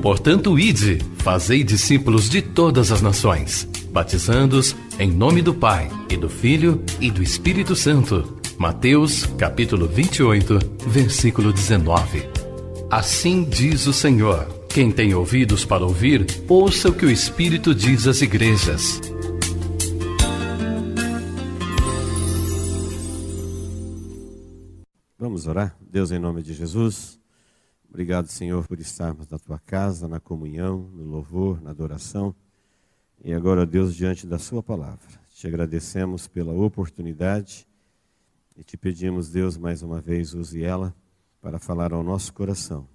Portanto, ide, fazei discípulos de todas as nações, batizando-os em nome do Pai, e do Filho, e do Espírito Santo. Mateus, capítulo 28, versículo 19. Assim diz o Senhor: quem tem ouvidos para ouvir, ouça o que o Espírito diz às igrejas. Vamos orar? Deus, em nome de Jesus, obrigado, Senhor, por estarmos na Tua casa, na comunhão, no louvor, na adoração. E agora, Deus, diante da Sua palavra, te agradecemos pela oportunidade e te pedimos, Deus, mais uma vez, use ela para falar ao nosso coração.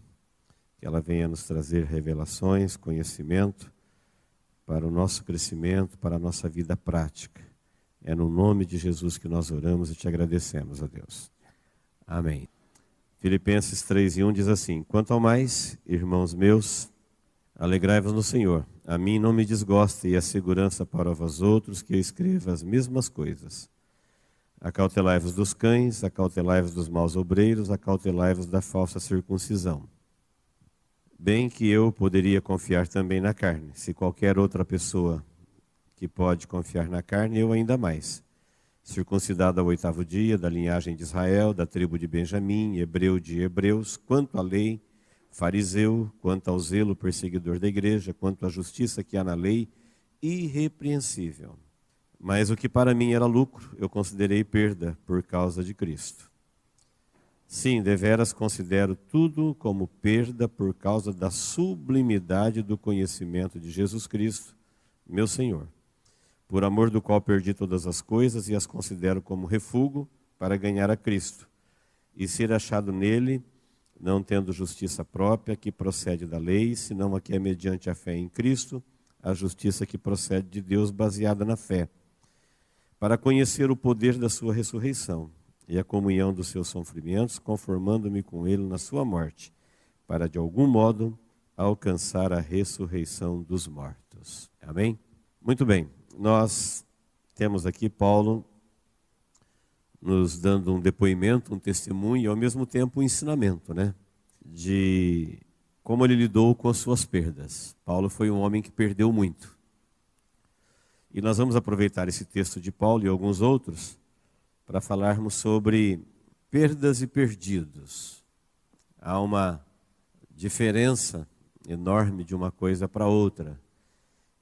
Que ela venha nos trazer revelações, conhecimento para o nosso crescimento, para a nossa vida prática. É no nome de Jesus que nós oramos e te agradecemos, ó Deus. Amém. Filipenses 3:1 diz assim: quanto ao mais, irmãos meus, alegrai-vos no Senhor. A mim não me desgosta e a segurança para vós outros que eu escreva as mesmas coisas. Acautelai-vos dos cães, acautelai-vos dos maus obreiros, acautelai-vos da falsa circuncisão. Bem que eu poderia confiar também na carne. Se qualquer outra pessoa que pode confiar na carne, eu ainda mais. Circuncidado ao 8º dia, da linhagem de Israel, da tribo de Benjamim, hebreu de hebreus, quanto à lei, fariseu, quanto ao zelo, perseguidor da igreja, quanto à justiça que há na lei, irrepreensível. Mas o que para mim era lucro, eu considerei perda por causa de Cristo. Sim, deveras considero tudo como perda por causa da sublimidade do conhecimento de Jesus Cristo, meu Senhor, por amor do qual perdi todas as coisas e as considero como refúgio para ganhar a Cristo e ser achado nele, não tendo justiça própria que procede da lei, senão a que é mediante a fé em Cristo, a justiça que procede de Deus baseada na fé, para conhecer o poder da sua ressurreição e a comunhão dos seus sofrimentos, conformando-me com ele na sua morte, para de algum modo alcançar a ressurreição dos mortos. Amém? Muito bem. Nós temos aqui Paulo nos dando um depoimento, um testemunho e ao mesmo tempo um ensinamento, de como ele lidou com as suas perdas. Paulo foi um homem que perdeu muito. E nós vamos aproveitar esse texto de Paulo e alguns outros para falarmos sobre perdas e perdidos. Há uma diferença enorme de uma coisa para outra.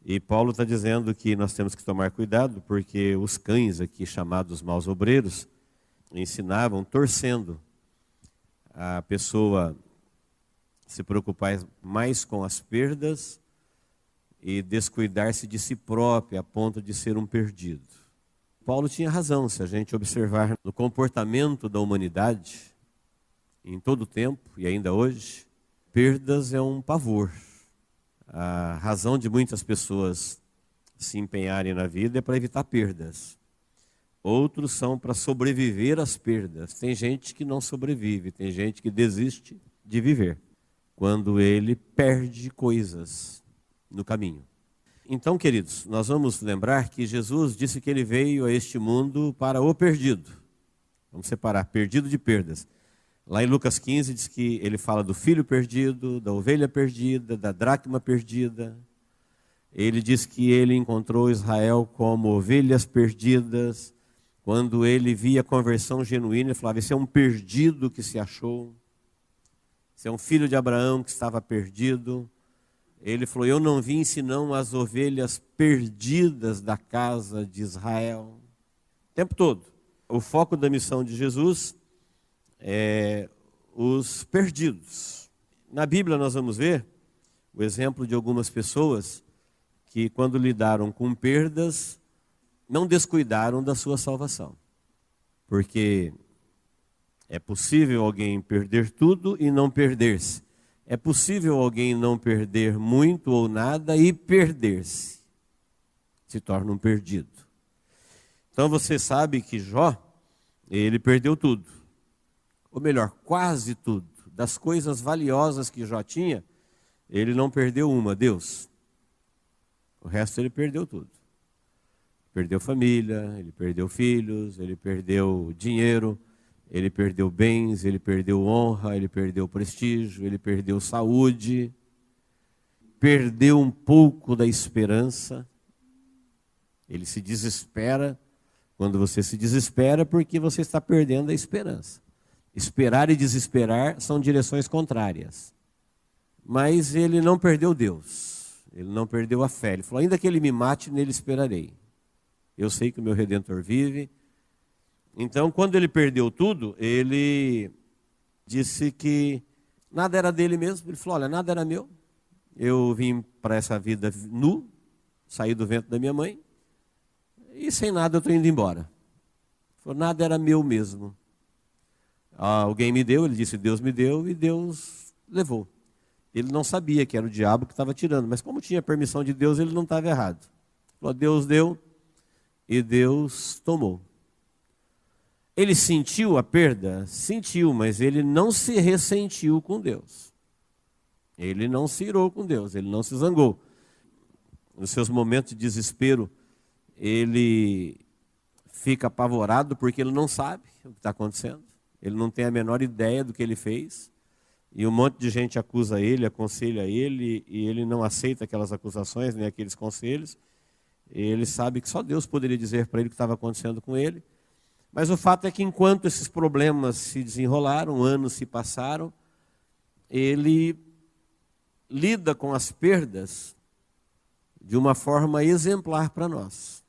E Paulo está dizendo que nós temos que tomar cuidado, porque os cães aqui, chamados maus obreiros, ensinavam torcendo a pessoa se preocupar mais com as perdas e descuidar-se de si própria a ponto de ser um perdido. Paulo tinha razão, se a gente observar no comportamento da humanidade, em todo o tempo e ainda hoje, perdas é um pavor. A razão de muitas pessoas se empenharem na vida é para evitar perdas. Outros são para sobreviver às perdas. Tem gente que não sobrevive, tem gente que desiste de viver, quando ele perde coisas no caminho. Então, queridos, nós vamos lembrar que Jesus disse que ele veio a este mundo para o perdido. Vamos separar perdido de perdas. Lá em Lucas 15 diz que ele fala do filho perdido, da ovelha perdida, da dracma perdida. Ele diz que ele encontrou Israel como ovelhas perdidas. Quando ele via a conversão genuína, ele falava: esse é um perdido que se achou. Esse é um filho de Abraão que estava perdido. Ele falou: eu não vim senão as ovelhas perdidas da casa de Israel. O tempo todo. O foco da missão de Jesus é os perdidos. Na Bíblia nós vamos ver o exemplo de algumas pessoas que, quando lidaram com perdas, não descuidaram da sua salvação. Porque é possível alguém perder tudo e não perder-se. É possível alguém não perder muito ou nada e perder-se. Se torna um perdido. Então você sabe que Jó, ele perdeu tudo. Ou melhor, quase tudo. Das coisas valiosas que Jó tinha, ele não perdeu uma, Deus. O resto ele perdeu tudo. Perdeu família, ele perdeu filhos, ele perdeu dinheiro, ele perdeu bens, ele perdeu honra, ele perdeu prestígio, ele perdeu saúde. perdeu um pouco da esperança. Ele se desespera. Quando você se desespera, porque você está perdendo a esperança. Esperar e desesperar são direções contrárias. Mas ele não perdeu Deus. Ele não perdeu a fé. Ele falou, ainda que ele me mate, nele esperarei. Eu sei que o meu Redentor vive. Então, quando ele perdeu tudo, ele disse que nada era dele mesmo. Ele falou, olha, nada era meu. Eu vim para essa vida nu, saí do ventre da minha mãe, e sem nada eu estou indo embora. Ele falou, nada era meu mesmo. Alguém me deu, ele disse, Deus me deu, e Deus levou. Ele não sabia que era o diabo que estava tirando, mas como tinha permissão de Deus, ele não estava errado. Ele falou, Deus deu, e Deus tomou. Ele sentiu a perda? Sentiu, mas ele não se ressentiu com Deus. Ele não se irou com Deus, ele não se zangou. Nos seus momentos de desespero, ele fica apavorado porque ele não sabe o que está acontecendo. Ele não tem a menor ideia do que ele fez. E um monte de gente acusa ele, aconselha ele, e ele não aceita aquelas acusações, nem aqueles conselhos. Ele sabe que só Deus poderia dizer para ele o que estava acontecendo com ele. Mas o fato é que enquanto esses problemas se desenrolaram, anos se passaram, ele lida com as perdas de uma forma exemplar para nós.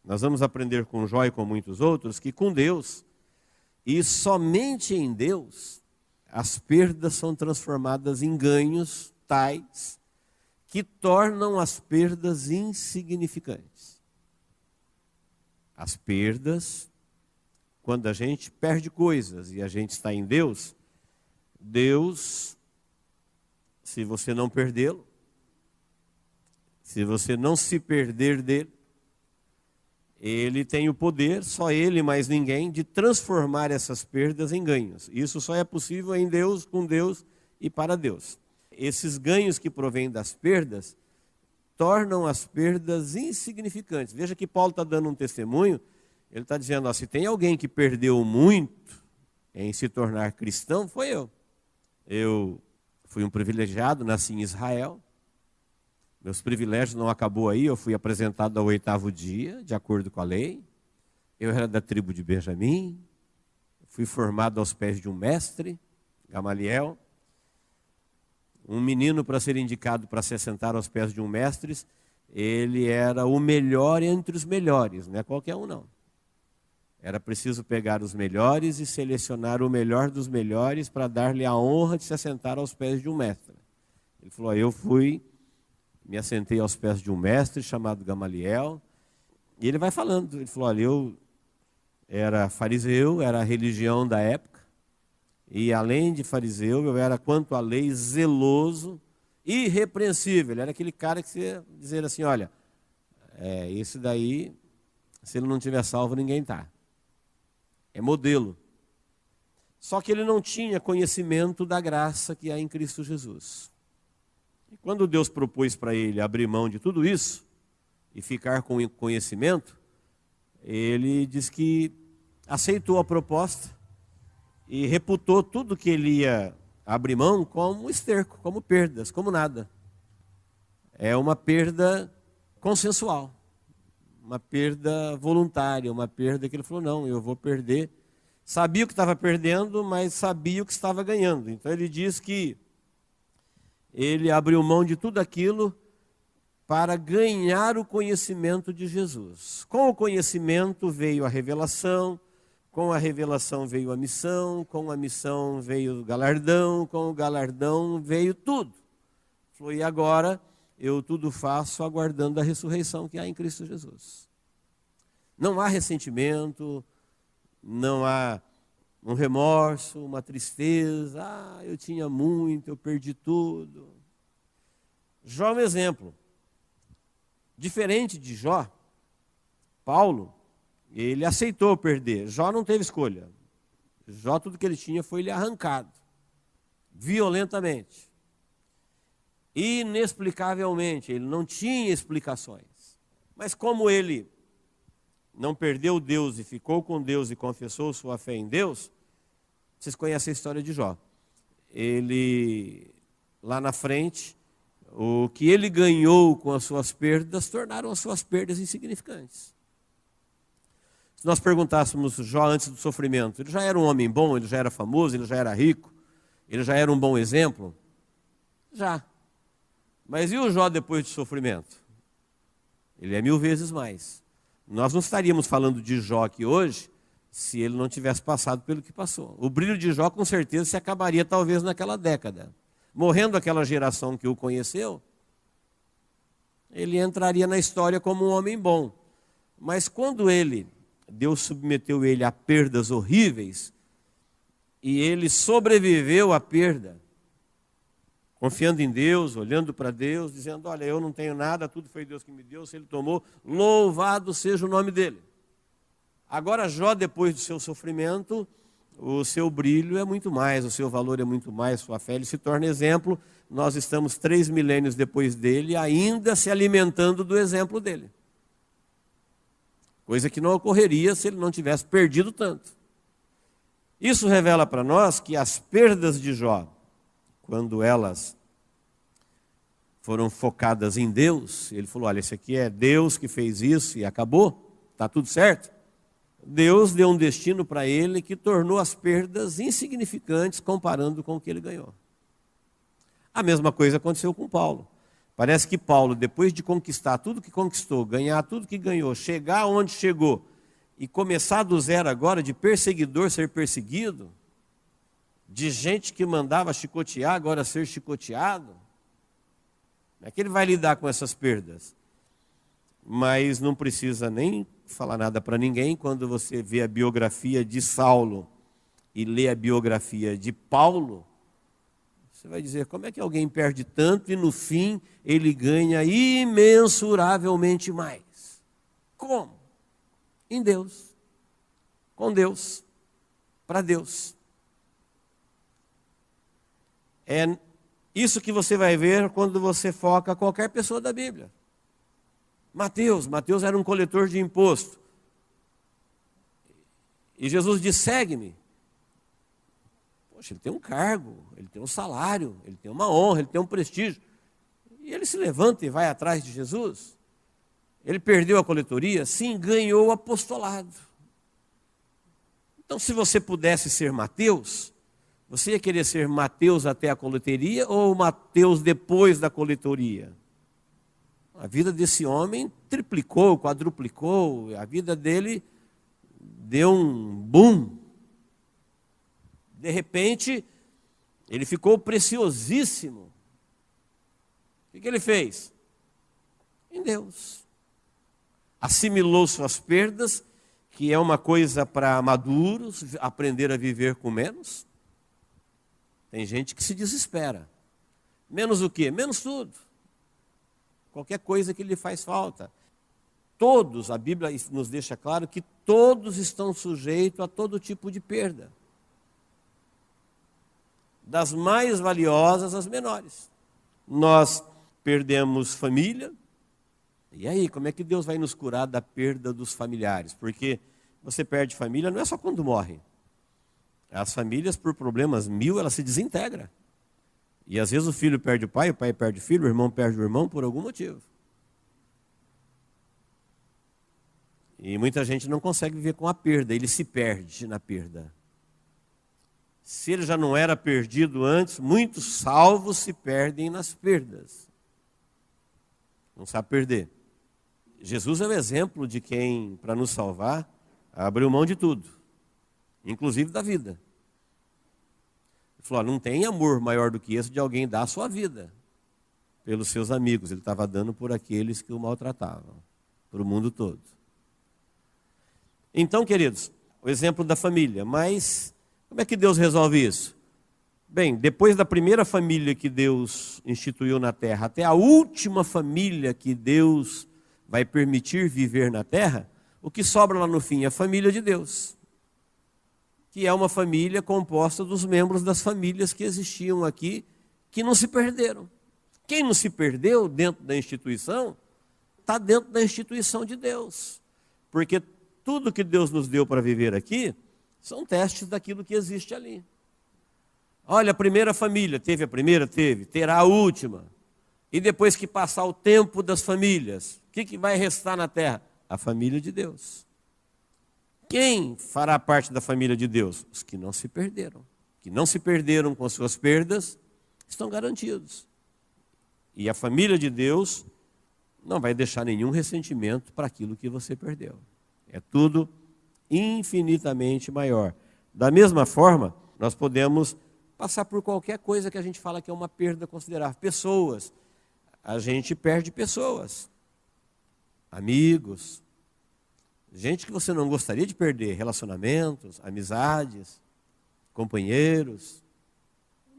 Nós vamos aprender com Jó e com muitos outros que com Deus, e somente em Deus, as perdas são transformadas em ganhos tais que tornam as perdas insignificantes. As perdas, quando a gente perde coisas e a gente está em Deus, Deus, se você não perdê-lo, se você não se perder dele, ele tem o poder, só ele mais ninguém, de transformar essas perdas em ganhos. Isso só é possível em Deus, com Deus e para Deus. Esses ganhos que provêm das perdas tornam as perdas insignificantes. Veja que Paulo está dando um testemunho. Ele está dizendo, se tem alguém que perdeu muito em se tornar cristão, foi eu. Eu fui um privilegiado, nasci em Israel. Meus privilégios não acabou aí, eu fui apresentado ao 8º dia, de acordo com a lei. Eu era da tribo de Benjamim, fui formado aos pés de um mestre, Gamaliel. Um menino, para ser indicado para se assentar aos pés de um mestre, ele era o melhor entre os melhores, não é qualquer um não. Era preciso pegar os melhores e selecionar o melhor dos melhores para dar-lhe a honra de se assentar aos pés de um mestre. Ele falou, eu me assentei aos pés de um mestre chamado Gamaliel, e ele vai falando, ele falou, olha, eu era fariseu, era a religião da época, e além de fariseu, eu era, quanto à lei, zeloso, irrepreensível. Ele era aquele cara que você dizer assim, olha, esse daí, se ele não tiver salvo, ninguém está. É modelo. Só que ele não tinha conhecimento da graça que há em Cristo Jesus. E quando Deus propôs para ele abrir mão de tudo isso e ficar com conhecimento, ele diz que aceitou a proposta e reputou tudo que ele ia abrir mão como esterco, como perdas, como nada. É uma perda consensual, uma perda voluntária, uma perda que ele falou, não, eu vou perder. Sabia o que estava perdendo, mas sabia o que estava ganhando. Então ele diz que ele abriu mão de tudo aquilo para ganhar o conhecimento de Jesus. Com o conhecimento veio a revelação, com a revelação veio a missão, com a missão veio o galardão, com o galardão veio tudo. Falou, e agora eu tudo faço aguardando a ressurreição que há em Cristo Jesus. Não há ressentimento, não há um remorso, uma tristeza, eu tinha muito, eu perdi tudo. Jó é um exemplo. Diferente de Jó, Paulo, ele aceitou perder. Jó não teve escolha. Jó, tudo que ele tinha foi-lhe arrancado, violentamente, inexplicavelmente. Ele não tinha explicações. Mas como ele não perdeu Deus e ficou com Deus e confessou sua fé em Deus, vocês conhecem a história de Jó. Ele, lá na frente, o que ele ganhou com as suas perdas tornaram as suas perdas insignificantes. Se nós perguntássemos Jó antes do sofrimento, ele já era um homem bom, ele já era famoso, ele já era rico, ele já era um bom exemplo? Já. Mas e o Jó depois do sofrimento? Ele é 1000 vezes mais. Nós não estaríamos falando de Jó aqui hoje se ele não tivesse passado pelo que passou. O brilho de Jó com certeza se acabaria talvez naquela década. Morrendo aquela geração que o conheceu, ele entraria na história como um homem bom. Mas quando Deus submeteu ele a perdas horríveis, e ele sobreviveu à perda, confiando em Deus, olhando para Deus, dizendo, olha, eu não tenho nada, tudo foi Deus que me deu, se ele tomou, louvado seja o nome dele. Agora Jó, depois do seu sofrimento, o seu brilho é muito mais, o seu valor é muito mais, sua fé, ele se torna exemplo. Nós estamos 3 milênios depois dele, ainda se alimentando do exemplo dele. Coisa que não ocorreria se ele não tivesse perdido tanto. Isso revela para nós que as perdas de Jó, quando elas foram focadas em Deus, ele falou, olha, esse aqui é Deus que fez isso e acabou, está tudo certo. Deus deu um destino para ele que tornou as perdas insignificantes comparando com o que ele ganhou. A mesma coisa aconteceu com Paulo. Parece que Paulo, depois de conquistar tudo que conquistou, ganhar tudo que ganhou, chegar onde chegou e começar do zero agora, de perseguidor ser perseguido, de gente que mandava chicotear, agora ser chicoteado, como é que ele vai lidar com essas perdas? Mas não precisa nem falar nada para ninguém quando você vê a biografia de Saulo e lê a biografia de Paulo. Você vai dizer, como é que alguém perde tanto e no fim ele ganha imensuravelmente mais? Como? Em Deus, com Deus, para Deus. É isso que você vai ver quando você foca qualquer pessoa da Bíblia. Mateus era um coletor de imposto. E Jesus diz, segue-me. Poxa, ele tem um cargo, ele tem um salário, ele tem uma honra, ele tem um prestígio. E ele se levanta e vai atrás de Jesus. Ele perdeu a coletoria? Sim, ganhou o apostolado. Então, se você pudesse ser Mateus, você ia querer ser Mateus até a coletoria ou Mateus depois da coletoria? A vida desse homem triplicou, quadruplicou, a vida dele deu um boom. De repente, ele ficou preciosíssimo. O que ele fez? Em Deus. Assimilou suas perdas, que é uma coisa para maduros, aprender a viver com menos. Tem gente que se desespera. Menos o quê? Menos tudo. Qualquer coisa que lhe faz falta. Todos, a Bíblia nos deixa claro que todos estão sujeitos a todo tipo de perda. Das mais valiosas às menores. Nós perdemos família. E aí, como é que Deus vai nos curar da perda dos familiares? Porque você perde família não é só quando morre. As famílias, por problemas 1000, elas se desintegram. E às vezes o filho perde o pai perde o filho, o irmão perde o irmão por algum motivo. E muita gente não consegue viver com a perda, ele se perde na perda. Se ele já não era perdido antes, muitos salvos se perdem nas perdas. Não sabe perder. Jesus é o exemplo de quem, para nos salvar, abriu mão de tudo, inclusive da vida. Ele falou, não tem amor maior do que esse de alguém dar a sua vida pelos seus amigos. Ele estava dando por aqueles que o maltratavam, para o mundo todo. Então, queridos, o exemplo da família. Mas como é que Deus resolve isso? Bem, depois da primeira família que Deus instituiu na terra, até a última família que Deus vai permitir viver na terra, o que sobra lá no fim é a família de Deus, que é uma família composta dos membros das famílias que existiam aqui, que não se perderam. Quem não se perdeu dentro da instituição, está dentro da instituição de Deus. Porque tudo que Deus nos deu para viver aqui, são testes daquilo que existe ali. Olha, a primeira família, teve a primeira? Teve. Terá a última. E depois que passar o tempo das famílias, o que vai restar na terra? A família de Deus. Quem fará parte da família de Deus? Os que não se perderam. Que não se perderam com as suas perdas, estão garantidos. E a família de Deus não vai deixar nenhum ressentimento para aquilo que você perdeu. É tudo infinitamente maior. Da mesma forma, nós podemos passar por qualquer coisa que a gente fala que é uma perda considerável. Pessoas. A gente perde pessoas. Amigos. Gente que você não gostaria de perder. Relacionamentos, amizades, companheiros.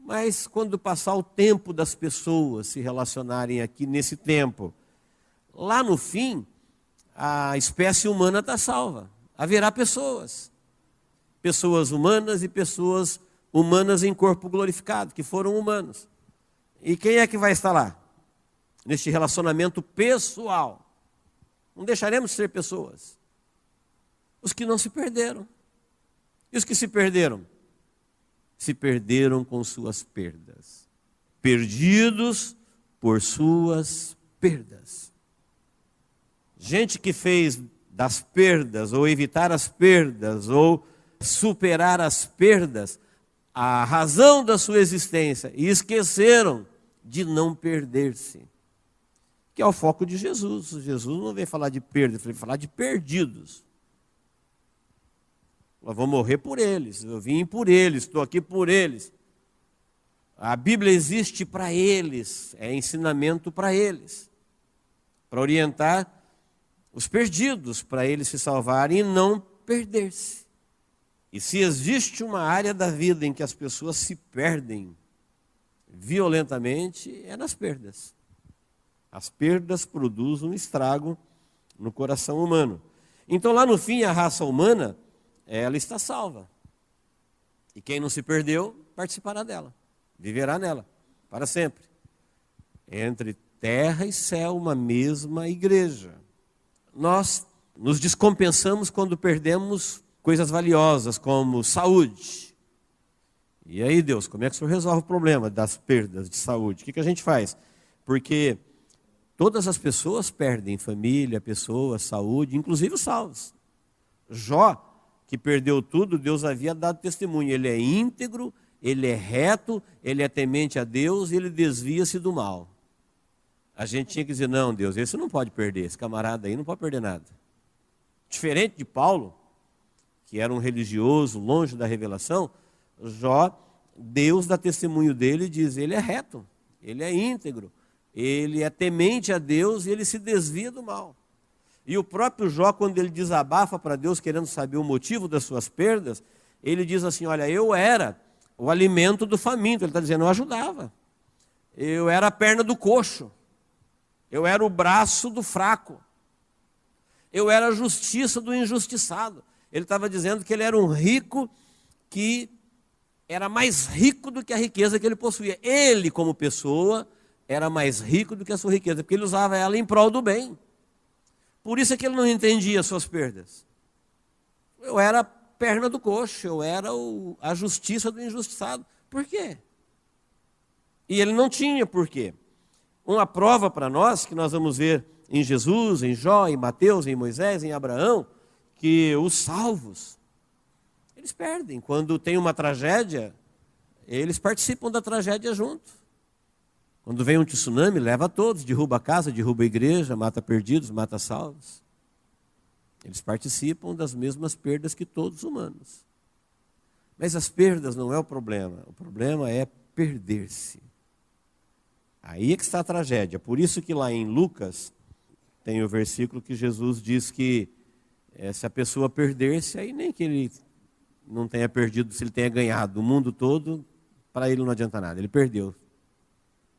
Mas quando passar o tempo das pessoas se relacionarem aqui nesse tempo, lá no fim, a espécie humana está salva. Haverá pessoas. Pessoas humanas e pessoas humanas em corpo glorificado, que foram humanos. E quem é que vai estar lá? Neste relacionamento pessoal. Não deixaremos de ser pessoas. Os que não se perderam. E os que se perderam? Se perderam com suas perdas. Perdidos por suas perdas. Gente que fez das perdas, ou evitar as perdas, ou superar as perdas, a razão da sua existência, e esqueceram de não perder-se. Que é o foco de Jesus. Jesus não veio falar de perda, ele veio falar de perdidos. Eu vou morrer por eles, eu vim por eles, estou aqui por eles. A Bíblia existe para eles, é ensinamento para eles, para orientar os perdidos, para eles se salvarem e não perder-se. E se existe uma área da vida em que as pessoas se perdem violentamente, é nas perdas. As perdas produzem um estrago no coração humano. Então, lá no fim, a raça humana, ela está salva. E quem não se perdeu, participará dela. Viverá nela, para sempre. Entre terra e céu, uma mesma igreja. Nós nos descompensamos quando perdemos coisas valiosas, como saúde. E aí, Deus, como é que o Senhor resolve o problema das perdas de saúde? O que a gente faz? Porque todas as pessoas perdem família, pessoas, saúde, inclusive os salvos. Jó, que perdeu tudo, Deus havia dado testemunho. Ele é íntegro, ele é reto, ele é temente a Deus e ele desvia-se do mal. A gente tinha que dizer, não, Deus, esse não pode perder, esse camarada aí não pode perder nada. Diferente de Paulo, que era um religioso, longe da revelação, Jó, Deus dá testemunho dele e diz, ele é reto, ele é íntegro, ele é temente a Deus e ele se desvia do mal. E o próprio Jó, quando ele desabafa para Deus, querendo saber o motivo das suas perdas, ele diz assim, olha, eu era o alimento do faminto, ele está dizendo, eu ajudava. Eu era a perna do coxo, eu era o braço do fraco, eu era a justiça do injustiçado. Ele estava dizendo que ele era um rico que era mais rico do que a riqueza que ele possuía. Ele, como pessoa, era mais rico do que a sua riqueza, porque ele usava ela em prol do bem. Por isso é que ele não entendia as suas perdas. Eu era a perna do coxo, eu era a justiça do injustiçado. Por quê? E ele não tinha por quê. Uma prova para nós, que nós vamos ver em Jesus, em Jó, em Mateus, em Moisés, em Abraão, que os salvos, eles perdem. Quando tem uma tragédia, eles participam da tragédia junto. Quando vem um tsunami, leva todos, derruba a casa, derruba a igreja, mata perdidos, mata salvos. Eles participam das mesmas perdas que todos os humanos. Mas as perdas não é o problema é perder-se. Aí é que está a tragédia. Por isso que lá em Lucas, tem o versículo que Jesus diz que se a pessoa perder-se, aí nem que ele não tenha perdido, se ele tenha ganhado o mundo todo, para ele não adianta nada, ele perdeu.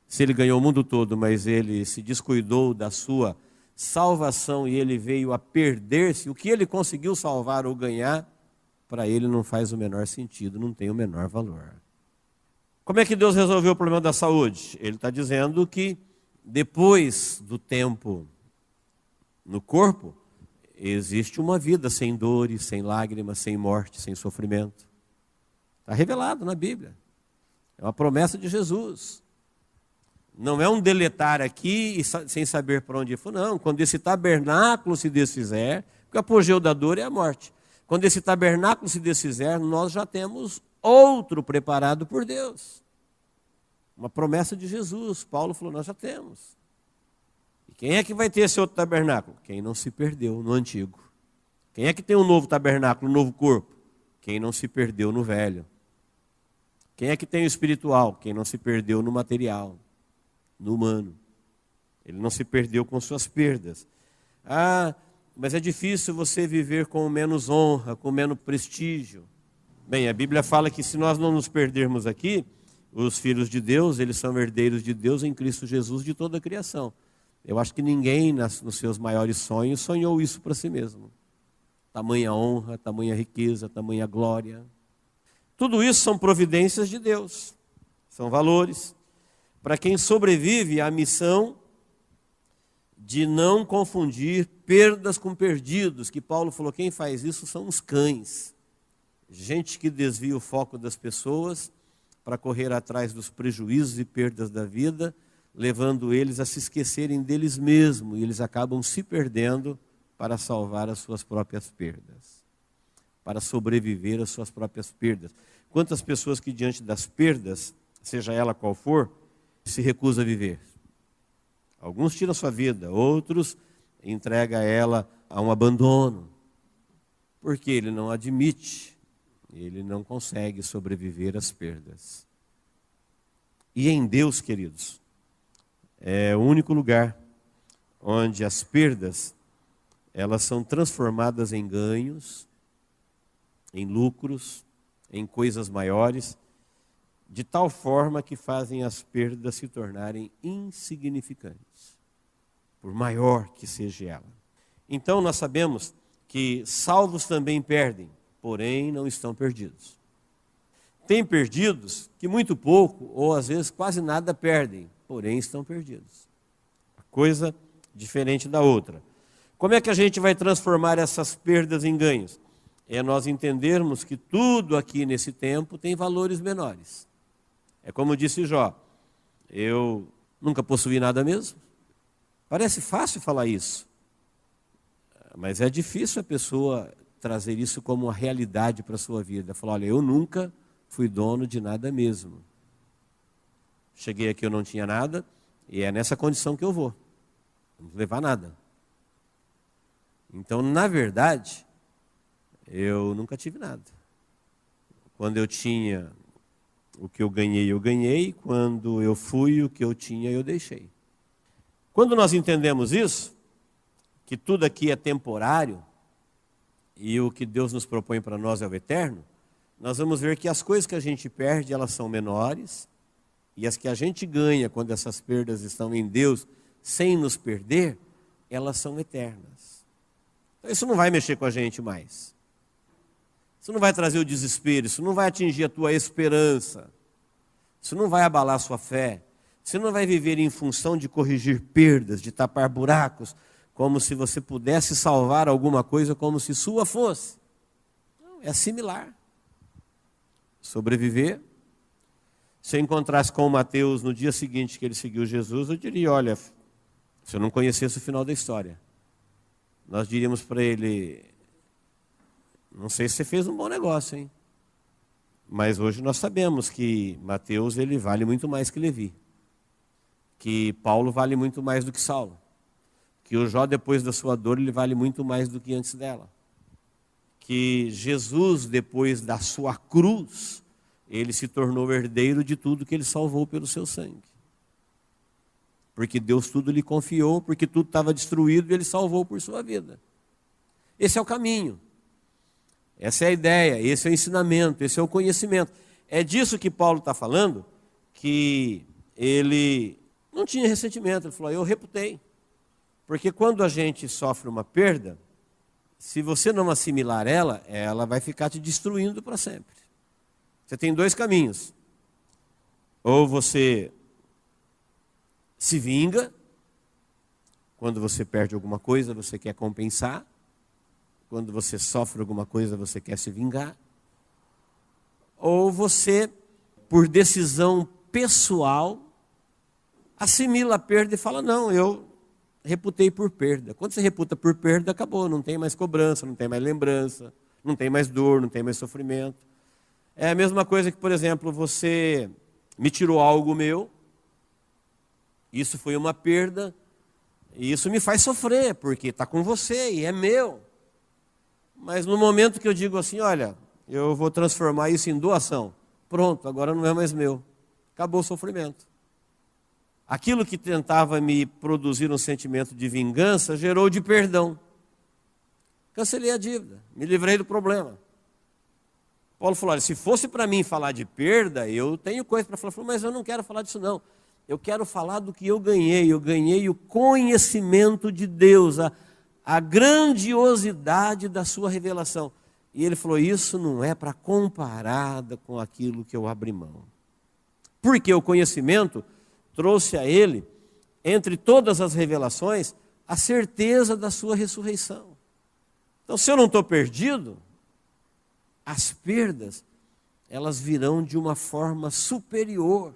Se ele ganhou o mundo todo, mas ele se descuidou da sua salvação e ele veio a perder-se, o que ele conseguiu salvar ou ganhar, para ele não faz o menor sentido, não tem o menor valor. Como é que Deus resolveu o problema da saúde? Ele está dizendo que depois do tempo no corpo, existe uma vida sem dores, sem lágrimas, sem morte, sem sofrimento. Está revelado na Bíblia. É uma promessa de Jesus. Não é um deletar aqui e sem saber para onde ir. Não, quando esse tabernáculo se desfizer, porque o apogeu da dor é a morte. Quando esse tabernáculo se desfizer, nós já temos outro preparado por Deus. Uma promessa de Jesus. Paulo falou, nós já temos. E quem é que vai ter esse outro tabernáculo? Quem não se perdeu no antigo. Quem é que tem um novo tabernáculo, um novo corpo? Quem não se perdeu no velho. Quem é que tem o espiritual? Quem não se perdeu no material, no humano. Ele não se perdeu com suas perdas. Ah, mas é difícil você viver com menos honra, com menos prestígio. Bem, a Bíblia fala que se nós não nos perdermos aqui, os filhos de Deus, eles são herdeiros de Deus em Cristo Jesus de toda a criação. Eu acho que ninguém nos seus maiores sonhos sonhou isso para si mesmo. Tamanha honra, tamanha riqueza, tamanha glória. Tudo isso são providências de Deus. São valores. Para quem sobrevive à missão de não confundir perdas com perdidos, que Paulo falou, quem faz isso são os cães. Gente que desvia o foco das pessoas para correr atrás dos prejuízos e perdas da vida, levando eles a se esquecerem deles mesmos, e eles acabam se perdendo para salvar as suas próprias perdas, para sobreviver às suas próprias perdas. Quantas pessoas que diante das perdas, seja ela qual for, se recusam a viver? Alguns tiram sua vida, outros entregam ela a um abandono, porque ele não admite, ele não consegue sobreviver às perdas. E em Deus, queridos, é o único lugar onde as perdas elas são transformadas em ganhos, em lucros, em coisas maiores, de tal forma que fazem as perdas se tornarem insignificantes, por maior que seja ela. Então nós sabemos que salvos também perdem, porém não estão perdidos. Tem perdidos que muito pouco, ou às vezes quase nada perdem, porém estão perdidos. Coisa diferente da outra. Como é que a gente vai transformar essas perdas em ganhos? É nós entendermos que tudo aqui nesse tempo tem valores menores. É como disse Jó, eu nunca possuí nada mesmo. Parece fácil falar isso, mas é difícil a pessoa trazer isso como uma realidade para a sua vida. Falar, olha, eu nunca fui dono de nada mesmo. Cheguei aqui, eu não tinha nada, e é nessa condição que eu vou. Não vou levar nada. Então, na verdade, eu nunca tive nada. Quando eu tinha o que eu ganhei. Quando eu fui, o que eu tinha, eu deixei. Quando nós entendemos isso, que tudo aqui é temporário, e o que Deus nos propõe para nós é o eterno, nós vamos ver que as coisas que a gente perde, elas são menores, e as que a gente ganha quando essas perdas estão em Deus, sem nos perder, elas são eternas. Então isso não vai mexer com a gente mais. Isso não vai trazer o desespero, isso não vai atingir a tua esperança, isso não vai abalar a sua fé, você não vai viver em função de corrigir perdas, de tapar buracos, como se você pudesse salvar alguma coisa como se sua fosse. Não, é similar. Sobreviver. Se eu encontrasse com o Mateus no dia seguinte que ele seguiu Jesus, eu diria, olha, se eu não conhecesse o final da história, nós diríamos para ele, não sei se você fez um bom negócio, hein? Mas hoje nós sabemos que Mateus ele vale muito mais que Levi, que Paulo vale muito mais do que Saulo, que o Jó depois da sua dor ele vale muito mais do que antes dela, que Jesus depois da sua cruz ele se tornou herdeiro de tudo que ele salvou pelo seu sangue. Porque Deus tudo lhe confiou, porque tudo estava destruído e ele salvou por sua vida. Esse é o caminho. Essa é a ideia, esse é o ensinamento, esse é o conhecimento. É disso que Paulo está falando, que ele não tinha ressentimento. Ele falou, eu reputei. Porque quando a gente sofre uma perda, se você não assimilar ela, ela vai ficar te destruindo para sempre. Você tem dois caminhos. Ou você se vinga, quando você perde alguma coisa, você quer compensar. Quando você sofre alguma coisa, você quer se vingar. Ou você, por decisão pessoal, assimila a perda e fala, não, eu reputei por perda. Quando você reputa por perda, acabou, não tem mais cobrança, não tem mais lembrança, não tem mais dor, não tem mais sofrimento. É a mesma coisa que, por exemplo, você me tirou algo meu, isso foi uma perda, e isso me faz sofrer, porque está com você e é meu. Mas no momento que eu digo assim, olha, eu vou transformar isso em doação, pronto, agora não é mais meu. Acabou o sofrimento. Aquilo que tentava me produzir um sentimento de vingança, gerou de perdão. Cancelei a dívida, me livrei do problema. Paulo falou, olha, se fosse para mim falar de perda, eu tenho coisa para falar. Falou, mas eu não quero falar disso não. Eu quero falar do que eu ganhei o conhecimento de Deus, a grandiosidade da sua revelação. E ele falou, isso não é para comparada com aquilo que eu abri mão. Porque o conhecimento trouxe a ele, entre todas as revelações, a certeza da sua ressurreição. Então, se eu não estou perdido, as perdas, elas virão de uma forma superior.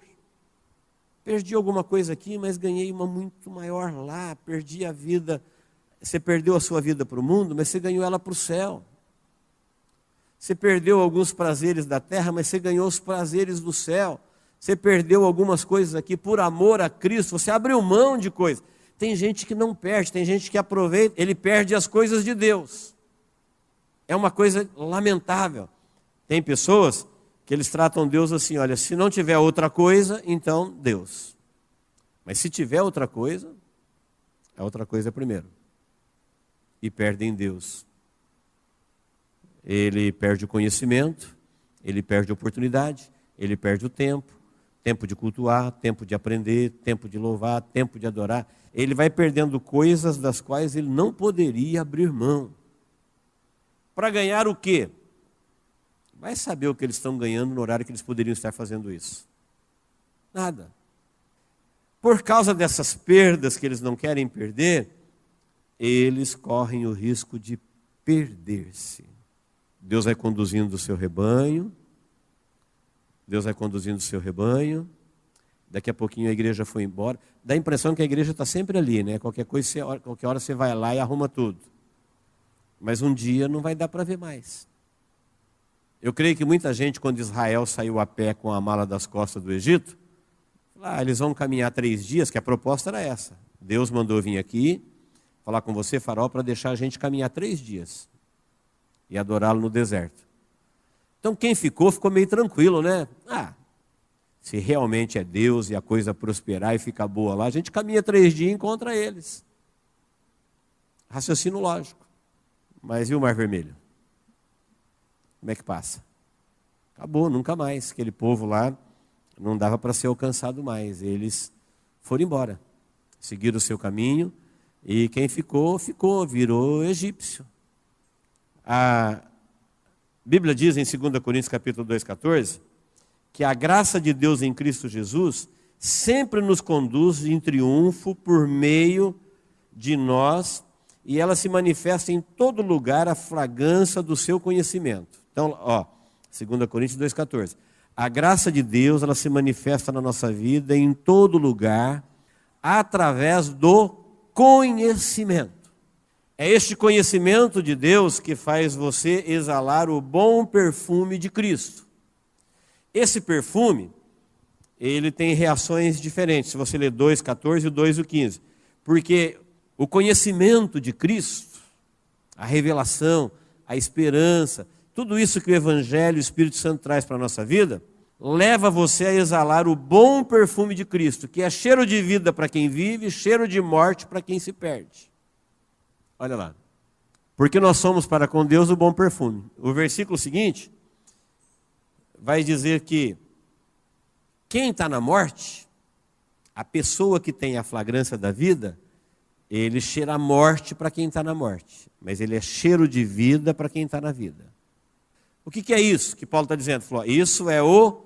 Perdi alguma coisa aqui, mas ganhei uma muito maior lá. Perdi a vida, você perdeu a sua vida para o mundo, mas você ganhou ela para o céu. Você perdeu alguns prazeres da terra, mas você ganhou os prazeres do céu. Você perdeu algumas coisas aqui por amor a Cristo, você abriu mão de coisas. Tem gente que não perde, tem gente que aproveita, ele perde as coisas de Deus. É uma coisa lamentável. Tem pessoas que eles tratam Deus assim, olha, se não tiver outra coisa, então Deus. Mas se tiver outra coisa, a outra coisa é primeiro. E perdem Deus. Ele perde o conhecimento, ele perde a oportunidade, ele perde o tempo de cultuar, tempo de aprender, tempo de louvar, tempo de adorar. Ele vai perdendo coisas das quais ele não poderia abrir mão. Para ganhar o quê? Vai saber o que eles estão ganhando no horário que eles poderiam estar fazendo isso. Nada. Por causa dessas perdas que eles não querem perder, eles correm o risco de perder-se. Deus vai conduzindo o seu rebanho, daqui a pouquinho a igreja foi embora. Dá a impressão que a igreja está sempre ali, né? Qualquer hora você vai lá e arruma tudo. Mas um dia não vai dar para ver mais. Eu creio que muita gente, quando Israel saiu a pé com a mala das costas do Egito, eles vão caminhar 3 dias, que a proposta era essa. Deus mandou vir aqui, falar com você, Faraó, para deixar a gente caminhar 3 dias e adorá-lo no deserto. Então quem ficou meio tranquilo, né? Se realmente é Deus e a coisa prosperar e ficar boa lá, a gente caminha 3 dias e encontra eles. Raciocínio lógico. Mas e o Mar Vermelho? Como é que passa? Acabou, nunca mais. Aquele povo lá não dava para ser alcançado mais. Eles foram embora, seguiram o seu caminho e quem ficou, virou egípcio. A Bíblia diz em 2 Coríntios capítulo 2,14, que a graça de Deus em Cristo Jesus sempre nos conduz em triunfo por meio de nós, e ela se manifesta em todo lugar a fragrância do seu conhecimento. Então, 2 Coríntios 2,14. A graça de Deus, ela se manifesta na nossa vida em todo lugar, através do conhecimento. É este conhecimento de Deus que faz você exalar o bom perfume de Cristo. Esse perfume, ele tem reações diferentes. Se você ler 2,14 e 2,15. Porque o conhecimento de Cristo, a revelação, a esperança, tudo isso que o Evangelho e o Espírito Santo traz para a nossa vida, leva você a exalar o bom perfume de Cristo, que é cheiro de vida para quem vive, cheiro de morte para quem se perde. Olha lá. Porque nós somos para com Deus o bom perfume. O versículo seguinte vai dizer que quem está na morte, a pessoa que tem a flagrância da vida, ele cheira a morte para quem está na morte, mas ele é cheiro de vida para quem está na vida. O que é isso que Paulo está dizendo? Isso é o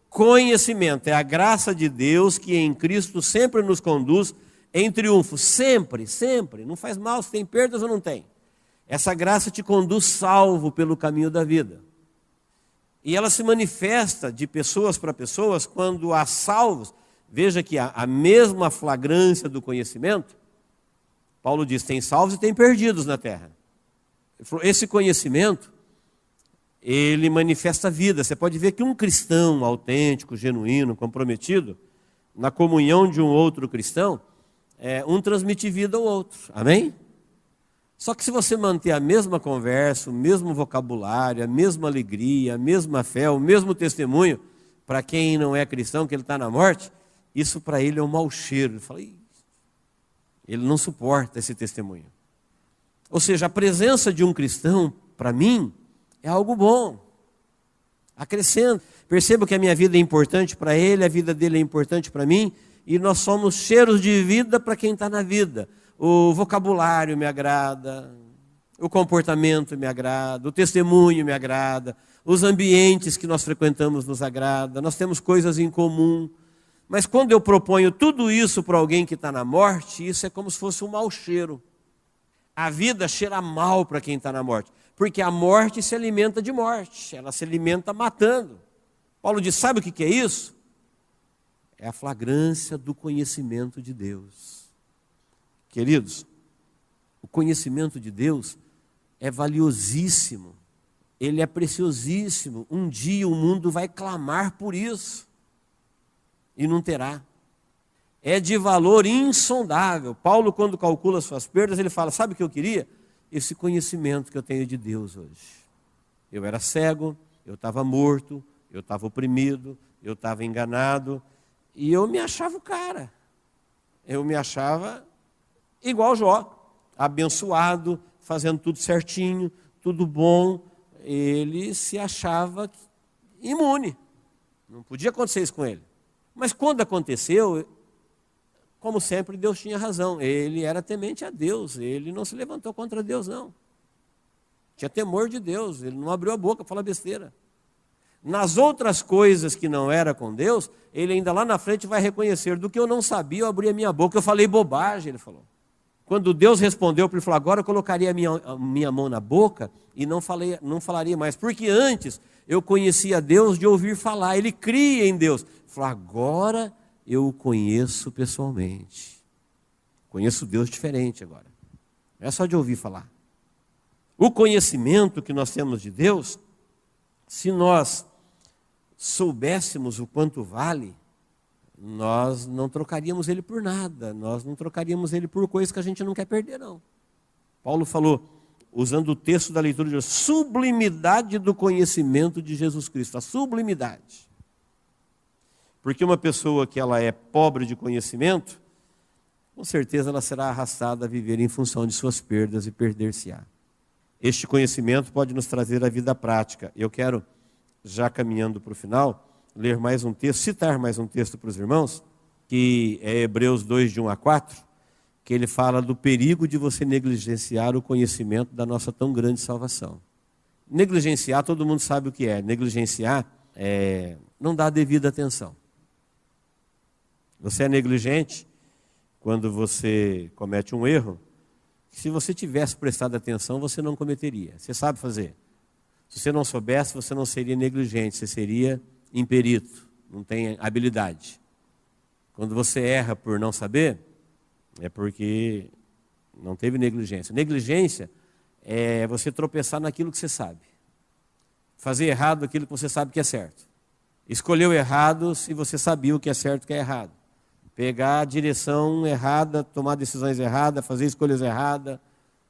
conhecimento, é a graça de Deus que em Cristo sempre nos conduz em triunfo, sempre, sempre, não faz mal se tem perdas ou não tem. Essa graça te conduz salvo pelo caminho da vida. E ela se manifesta de pessoas para pessoas quando há salvos, Veja que a mesma flagrância do conhecimento, Paulo diz, tem salvos e tem perdidos na terra. Ele falou, esse conhecimento, ele manifesta a vida. Você pode ver que um cristão autêntico, genuíno, comprometido, na comunhão de um outro cristão, um transmite vida ao outro. Amém? Só que se você manter a mesma conversa, o mesmo vocabulário, a mesma alegria, a mesma fé, o mesmo testemunho, para quem não é cristão, que ele está na morte, isso para ele é um mau cheiro. Ele fala, ele não suporta esse testemunho. Ou seja, a presença de um cristão, para mim, é algo bom. Acrescenta. Percebo que a minha vida é importante para ele, a vida dele é importante para mim, e nós somos cheiros de vida para quem está na vida. O vocabulário me agrada, o comportamento me agrada, o testemunho me agrada, os ambientes que nós frequentamos nos agrada, nós temos coisas em comum. Mas quando eu proponho tudo isso para alguém que está na morte, isso é como se fosse um mau cheiro. A vida cheira mal para quem está na morte, porque a morte se alimenta de morte, ela se alimenta matando. Paulo diz, sabe o que é isso? É a flagrância do conhecimento de Deus. Queridos, o conhecimento de Deus é valiosíssimo, ele é preciosíssimo. Um dia o mundo vai clamar por isso e não terá. É de valor insondável. Paulo, quando calcula suas perdas, ele fala, sabe o que eu queria? Esse conhecimento que eu tenho de Deus hoje. Eu era cego, eu estava morto, eu estava oprimido, eu estava enganado, e eu me achava o cara. Eu me achava igual Jó, abençoado, fazendo tudo certinho, tudo bom. Ele se achava imune. Não podia acontecer isso com ele. Mas quando aconteceu, como sempre, Deus tinha razão. Ele era temente a Deus, ele não se levantou contra Deus, não. Tinha temor de Deus, ele não abriu a boca para falar besteira. Nas outras coisas que não era com Deus, ele ainda lá na frente vai reconhecer, do que eu não sabia, eu abri a minha boca, eu falei bobagem, ele falou. Quando Deus respondeu para ele, falou, agora eu colocaria a minha mão na boca e não falaria mais. Porque antes eu conhecia Deus de ouvir falar, ele cria em Deus. Ele falou, agora eu o conheço pessoalmente. Conheço Deus diferente agora. Não é só de ouvir falar. O conhecimento que nós temos de Deus, se nós soubéssemos o quanto vale, nós não trocaríamos ele por nada, nós não trocaríamos ele por coisas que a gente não quer perder, não. Paulo falou, usando o texto da leitura de Deus, sublimidade do conhecimento de Jesus Cristo, a sublimidade. Porque uma pessoa que ela é pobre de conhecimento, com certeza ela será arrastada a viver em função de suas perdas e perder-se-á. Este conhecimento pode nos trazer a vida prática. Eu quero, já caminhando para o final, ler mais um texto, citar mais um texto para os irmãos, que é Hebreus 2, de 1 a 4, que ele fala do perigo de você negligenciar o conhecimento da nossa tão grande salvação. Negligenciar, todo mundo sabe o que é. Negligenciar é não dar a devida atenção. Você é negligente quando você comete um erro, se você tivesse prestado atenção, você não cometeria. Você sabe fazer. Se você não soubesse, você não seria negligente, você seria imperito, não tem habilidade. Quando você erra por não saber, é porque não teve negligência. Negligência é você tropeçar naquilo que você sabe. Fazer errado aquilo que você sabe que é certo. Escolheu errado se você sabia o que é certo e o que é errado. Pegar a direção errada, tomar decisões erradas, fazer escolhas erradas,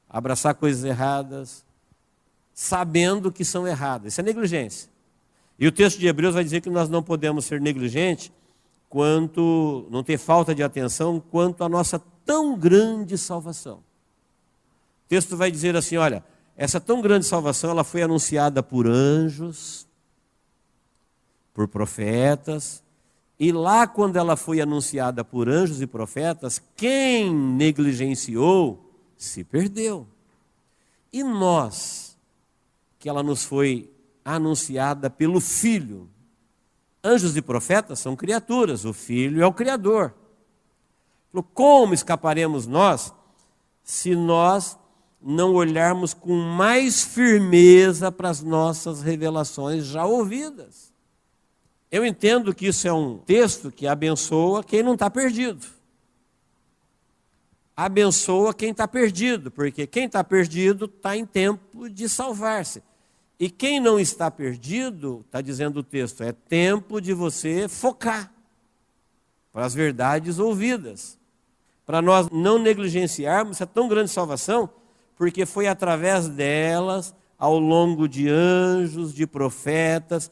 abraçar coisas erradas, sabendo que são erradas. Isso é negligência. E o texto de Hebreus vai dizer que nós não podemos ser negligentes quanto, não ter falta de atenção, quanto a nossa tão grande salvação. O texto vai dizer assim, olha, essa tão grande salvação, ela foi anunciada por anjos, por profetas, e lá quando ela foi anunciada por anjos e profetas, quem negligenciou se perdeu. E nós, que ela nos foi anunciada pelo Filho. Anjos e profetas são criaturas, o Filho é o Criador. Como escaparemos nós se nós não olharmos com mais firmeza para as nossas revelações já ouvidas? Eu entendo que isso é um texto que abençoa quem não está perdido. Abençoa quem está perdido, porque quem está perdido está em tempo de salvar-se. E quem não está perdido, está dizendo o texto, é tempo de você focar para as verdades ouvidas. Para nós não negligenciarmos essa tão grande salvação, porque foi através delas, ao longo de anjos, de profetas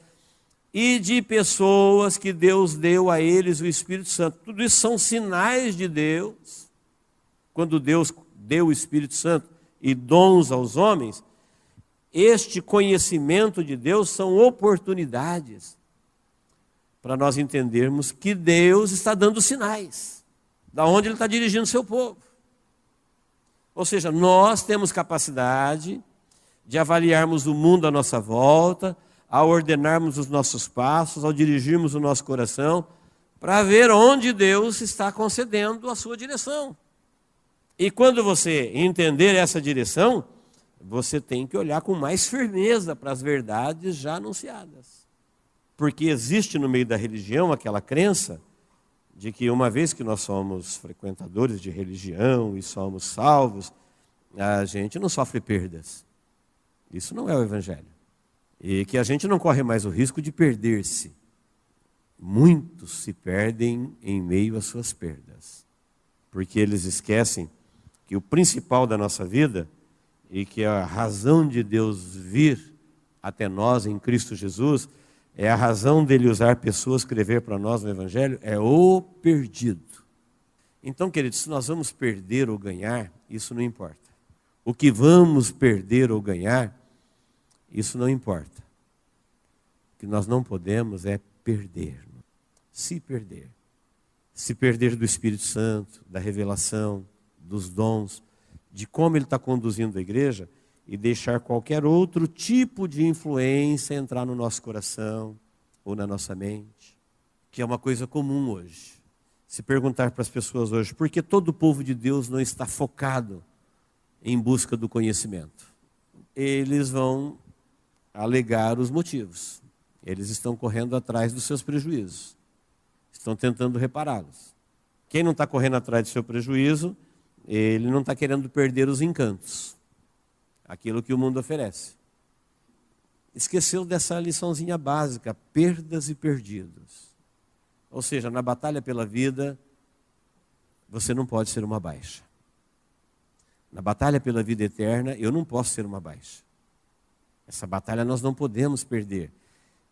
e de pessoas que Deus deu a eles o Espírito Santo. Tudo isso são sinais de Deus. Quando Deus deu o Espírito Santo e dons aos homens, este conhecimento de Deus são oportunidades para nós entendermos que Deus está dando sinais, da onde Ele está dirigindo o seu povo. Ou seja, nós temos capacidade de avaliarmos o mundo à nossa volta, ao ordenarmos os nossos passos, ao dirigirmos o nosso coração, para ver onde Deus está concedendo a sua direção. E quando você entender essa direção, você tem que olhar com mais firmeza para as verdades já anunciadas. Porque existe no meio da religião aquela crença de que uma vez que nós somos frequentadores de religião e somos salvos, a gente não sofre perdas. Isso não é o Evangelho. E que a gente não corre mais o risco de perder-se. Muitos se perdem em meio às suas perdas. Porque eles esquecem que o principal da nossa vida e que a razão de Deus vir até nós em Cristo Jesus é a razão dele usar pessoas escrever para nós no Evangelho, é o perdido. Então, queridos, se nós vamos perder ou ganhar, isso não importa. O que vamos perder ou ganhar, isso não importa. O que nós não podemos é perder. Se perder. Se perder do Espírito Santo, da revelação, dos dons, de como Ele está conduzindo a igreja e deixar qualquer outro tipo de influência entrar no nosso coração ou na nossa mente, que é uma coisa comum hoje. Se perguntar para as pessoas hoje, por que todo o povo de Deus não está focado em busca do conhecimento? Eles vão alegar os motivos. Eles estão correndo atrás dos seus prejuízos. Estão tentando repará-los. Quem não está correndo atrás do seu prejuízo, ele não está querendo perder os encantos, aquilo que o mundo oferece. Esqueceu dessa liçãozinha básica, perdas e perdidos. Ou seja, na batalha pela vida, você não pode ser uma baixa. Na batalha pela vida eterna, eu não posso ser uma baixa. Essa batalha nós não podemos perder,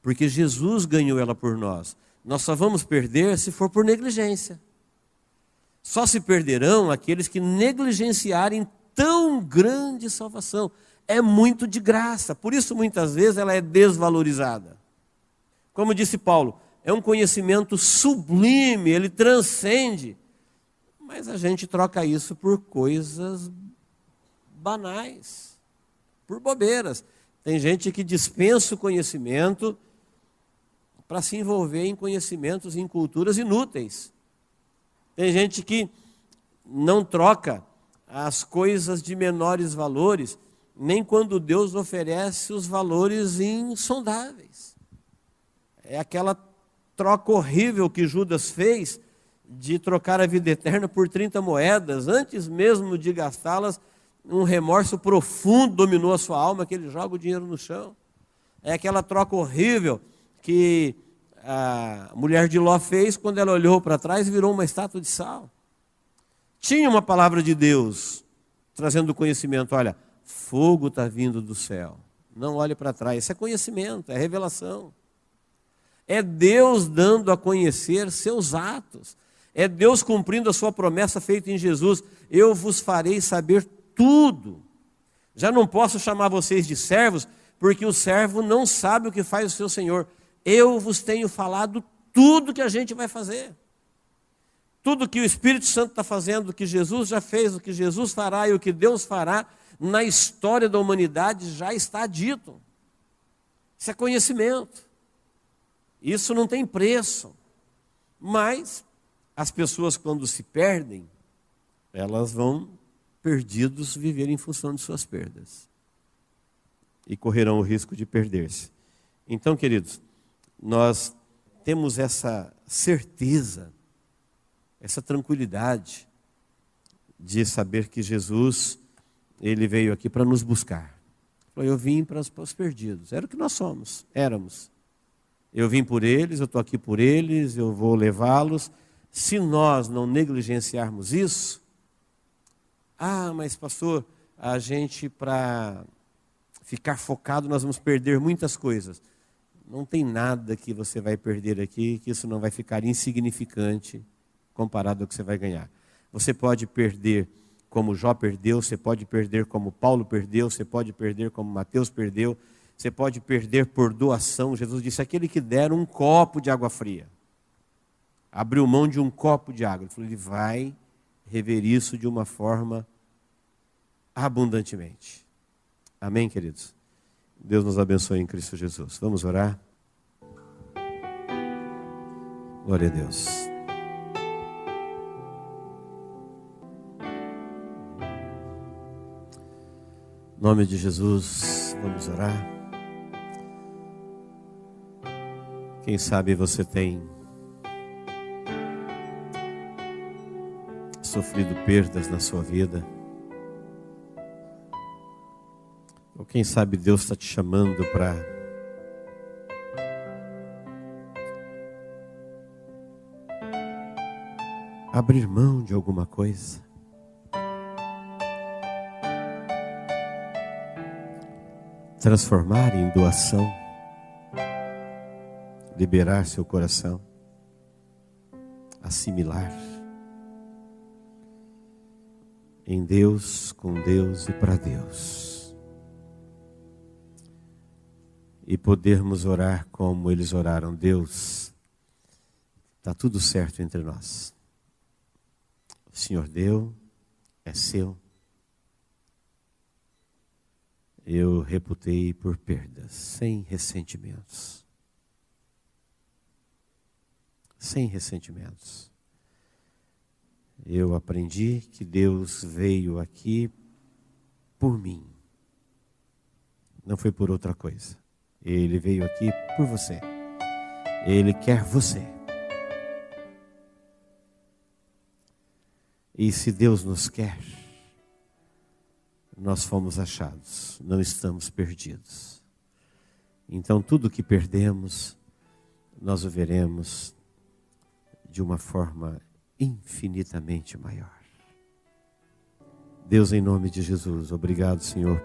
porque Jesus ganhou ela por nós. Nós só vamos perder se for por negligência. Só se perderão aqueles que negligenciarem tão grande salvação. É muito de graça, por isso muitas vezes ela é desvalorizada. Como disse Paulo, é um conhecimento sublime, ele transcende. Mas a gente troca isso por coisas banais, por bobeiras. Tem gente que dispensa o conhecimento para se envolver em conhecimentos e em culturas inúteis. Tem gente que não troca as coisas de menores valores, nem quando Deus oferece os valores insondáveis. É aquela troca horrível que Judas fez de trocar a vida eterna por 30 moedas, antes mesmo de gastá-las, um remorso profundo dominou a sua alma, que ele joga o dinheiro no chão. É aquela troca horrível que a mulher de Ló fez quando ela olhou para trás e virou uma estátua de sal. Tinha uma palavra de Deus trazendo conhecimento. Olha, fogo está vindo do céu. Não olhe para trás. Isso é conhecimento, é revelação. É Deus dando a conhecer seus atos. É Deus cumprindo a sua promessa feita em Jesus. Eu vos farei saber tudo. Já não posso chamar vocês de servos, porque o servo não sabe o que faz o seu senhor. Eu vos tenho falado tudo que a gente vai fazer. Tudo que o Espírito Santo está fazendo, o que Jesus já fez, o que Jesus fará e o que Deus fará na história da humanidade já está dito. Isso é conhecimento. Isso não tem preço. Mas as pessoas, quando se perdem, elas vão perdidos viver em função de suas perdas. E correrão o risco de perder-se. Então, queridos, nós temos essa certeza, essa tranquilidade de saber que Jesus, Ele veio aqui para nos buscar. Eu vim para os perdidos. Era o que nós éramos. Eu vim por eles, eu estou aqui por eles, eu vou levá-los. Se nós não negligenciarmos isso, mas pastor, a gente para ficar focado nós vamos perder muitas coisas. Não tem nada que você vai perder aqui, que isso não vai ficar insignificante comparado ao que você vai ganhar. Você pode perder como Jó perdeu, você pode perder como Paulo perdeu, você pode perder como Mateus perdeu, você pode perder por doação. Jesus disse, aquele que der um copo de água fria, abriu mão de um copo de água. Ele falou, ele vai rever isso de uma forma abundantemente. Amém, queridos? Deus nos abençoe em Cristo Jesus. Vamos orar? Glória a Deus. Em nome de Jesus, vamos orar. Quem sabe você tem sofrido perdas na sua vida. Ou quem sabe Deus está te chamando para abrir mão de alguma coisa. Transformar em doação. Liberar seu coração. Assimilar. Em Deus, com Deus e para Deus. E podermos orar como eles oraram. Deus, está tudo certo entre nós. O Senhor deu, é seu. Eu reputei por perdas, sem ressentimentos. Sem ressentimentos. Eu aprendi que Deus veio aqui por mim. Não foi por outra coisa. Ele veio aqui por você. Ele quer você. E se Deus nos quer, nós fomos achados, não estamos perdidos. Então tudo que perdemos, nós o veremos de uma forma infinitamente maior. Deus, em nome de Jesus, obrigado, Senhor,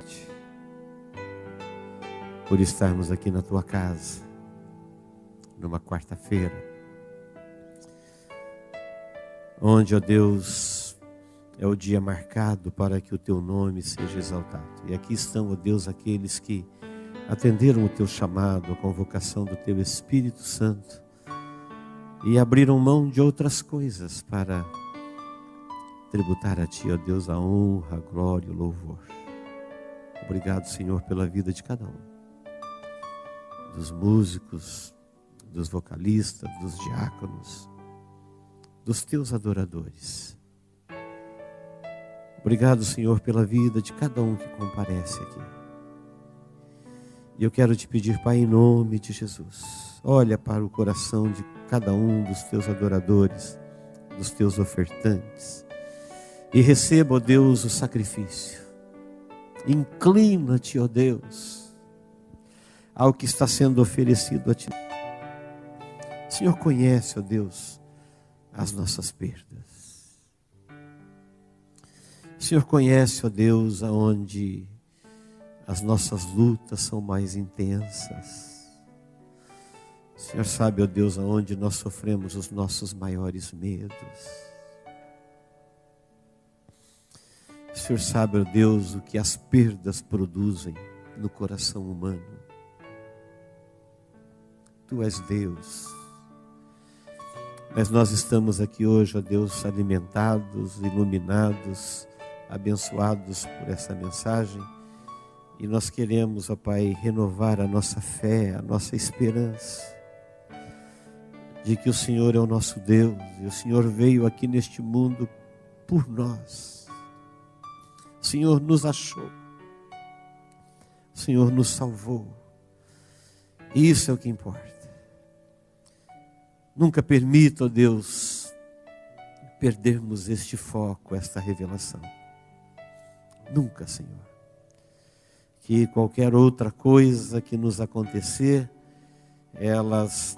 por estarmos aqui na tua casa, numa quarta-feira, onde, ó Deus, é o dia marcado para que o teu nome seja exaltado. E aqui estão, ó Deus, aqueles que atenderam o teu chamado, a convocação do teu Espírito Santo e abriram mão de outras coisas para tributar a ti, ó Deus, a honra, a glória e o louvor. Obrigado, Senhor, pela vida de cada um, dos músicos, dos vocalistas, dos diáconos, dos teus adoradores. Obrigado, Senhor, pela vida de cada um que comparece aqui. E eu quero te pedir, Pai, em nome de Jesus, olha para o coração de cada um dos teus adoradores, dos teus ofertantes, e receba, ó Deus, o sacrifício. Inclina-te, ó Deus, ao que está sendo oferecido a ti. O Senhor conhece, ó Deus, as nossas perdas. O Senhor conhece, ó Deus, aonde as nossas lutas são mais intensas. O Senhor sabe, ó Deus, aonde nós sofremos os nossos maiores medos. O Senhor sabe, ó Deus, o que as perdas produzem no coração humano. Tu és Deus. Mas nós estamos aqui hoje, ó Deus, alimentados, iluminados, abençoados por essa mensagem. E nós queremos, ó Pai, renovar a nossa fé, a nossa esperança, de que o Senhor é o nosso Deus, e o Senhor veio aqui neste mundo por nós. O Senhor nos achou, o Senhor nos salvou, e isso é o que importa. Nunca permita, ó Deus, perdermos este foco, esta revelação. Nunca, Senhor. Que qualquer outra coisa que nos acontecer, elas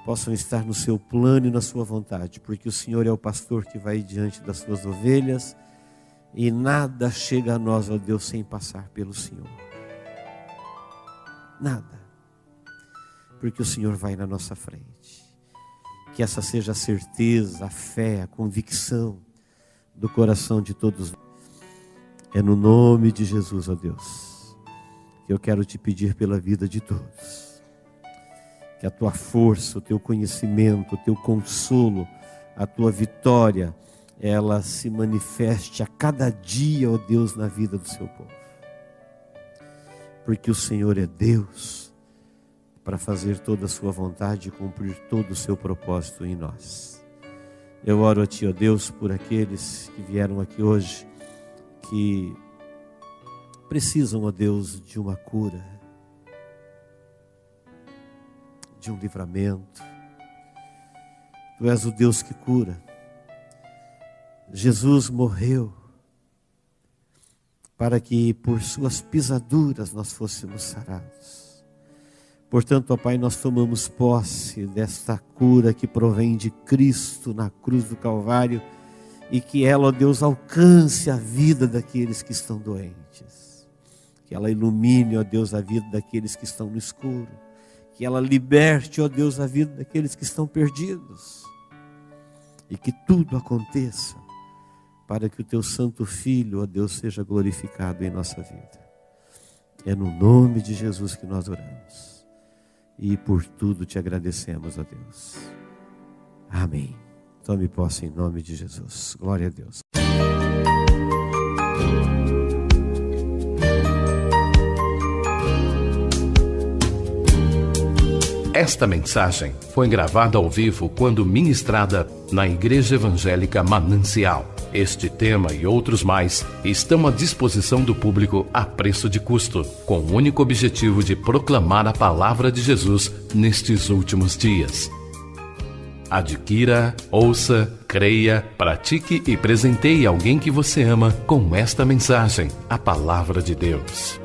possam estar no seu plano e na sua vontade, porque o Senhor é o pastor que vai diante das suas ovelhas e nada chega a nós, ó Deus, sem passar pelo Senhor. Nada. Porque o Senhor vai na nossa frente. Que essa seja a certeza, a fé, a convicção do coração de todos. É no nome de Jesus, ó Deus, que eu quero te pedir pela vida de todos. Que a tua força, o teu conhecimento, o teu consolo, a tua vitória, ela se manifeste a cada dia, ó Deus, na vida do seu povo. Porque o Senhor é Deus para fazer toda a sua vontade e cumprir todo o seu propósito em nós. Eu oro a Ti, ó Deus, por aqueles que vieram aqui hoje, que precisam, ó Deus, de uma cura, de um livramento. Tu és o Deus que cura. Jesus morreu para que por suas pisaduras nós fôssemos sarados. Portanto, ó Pai, nós tomamos posse desta cura que provém de Cristo na cruz do Calvário e que ela, ó Deus, alcance a vida daqueles que estão doentes. Que ela ilumine, ó Deus, a vida daqueles que estão no escuro. Que ela liberte, ó Deus, a vida daqueles que estão perdidos. E que tudo aconteça para que o Teu Santo Filho, ó Deus, seja glorificado em nossa vida. É no nome de Jesus que nós oramos. E por tudo te agradecemos, ó Deus. Amém. Tome posse em nome de Jesus. Glória a Deus. Esta mensagem foi gravada ao vivo quando ministrada na Igreja Evangélica Manancial. Este tema e outros mais estão à disposição do público a preço de custo, com o único objetivo de proclamar a palavra de Jesus nestes últimos dias. Adquira, ouça, creia, pratique e presenteie alguém que você ama com esta mensagem, a palavra de Deus.